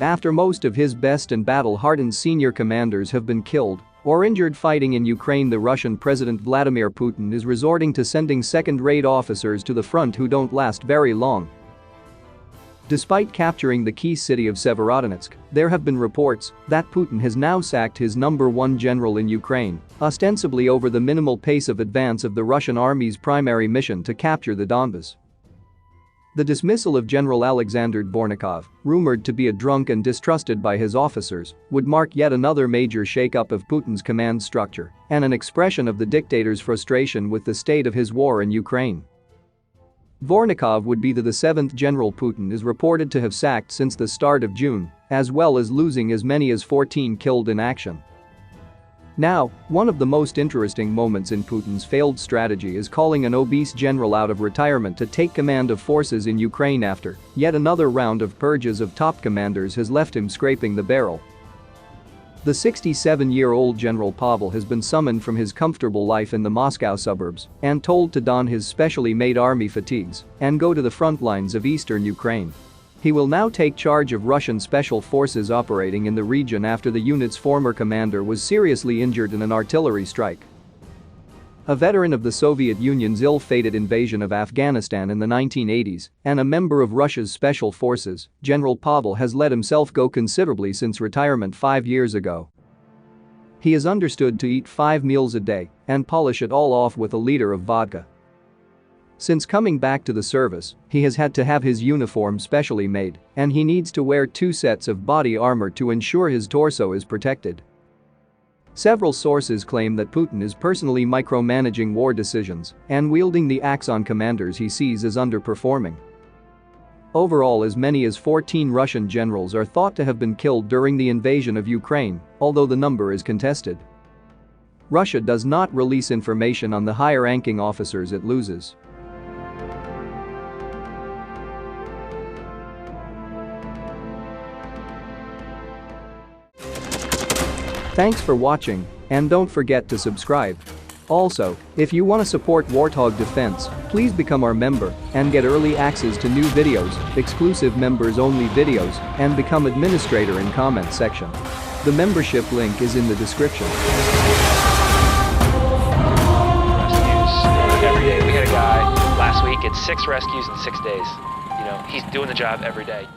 After most of his best and battle-hardened senior commanders have been killed or injured fighting in Ukraine, the Russian President Vladimir Putin is resorting to sending second-rate officers to the front who don't last very long. Despite capturing the key city of Severodonetsk, there have been reports that Putin has now sacked his number one general in Ukraine, ostensibly over the minimal pace of advance of the Russian army's primary mission to capture the Donbas. The dismissal of General Alexander Dvornikov, rumored to be a drunk and distrusted by his officers, would mark yet another major shakeup of Putin's command structure and an expression of the dictator's frustration with the state of his war in Ukraine. Dvornikov would be the seventh general Putin is reported to have sacked since the start of June, as well as losing as many as 14 killed in action. Now, one of the most interesting moments in Putin's failed strategy is calling an obese general out of retirement to take command of forces in Ukraine after yet another round of purges of top commanders has left him scraping the barrel. The 67-year-old General Pavel has been summoned from his comfortable life in the Moscow suburbs and told to don his specially made army fatigues and go to the front lines of eastern Ukraine. He will now take charge of Russian special forces operating in the region after the unit's former commander was seriously injured in an artillery strike. A veteran of the Soviet Union's ill-fated invasion of Afghanistan in the 1980s and a member of Russia's special forces, General Pavel has let himself go considerably since retirement 5 years ago. He is understood to eat 5 meals a day and polish it all off with a liter of vodka. Since coming back to the service, he has had to have his uniform specially made, and he needs to wear 2 sets of body armor to ensure his torso is protected. Several sources claim that Putin is personally micromanaging war decisions and wielding the axe on commanders he sees as underperforming. Overall, as many as 14 Russian generals are thought to have been killed during the invasion of Ukraine, although the number is contested. Russia does not release information on the higher-ranking officers it loses. Thanks for watching, and don't forget to subscribe. Also, if you want to support Warthog Defense, please become our member and get early access to new videos, exclusive members-only videos, and become administrator in comment section. The membership link is in the description. Rescues every day. We had a guy last week at 6 rescues in 6 days. He's doing the job every day.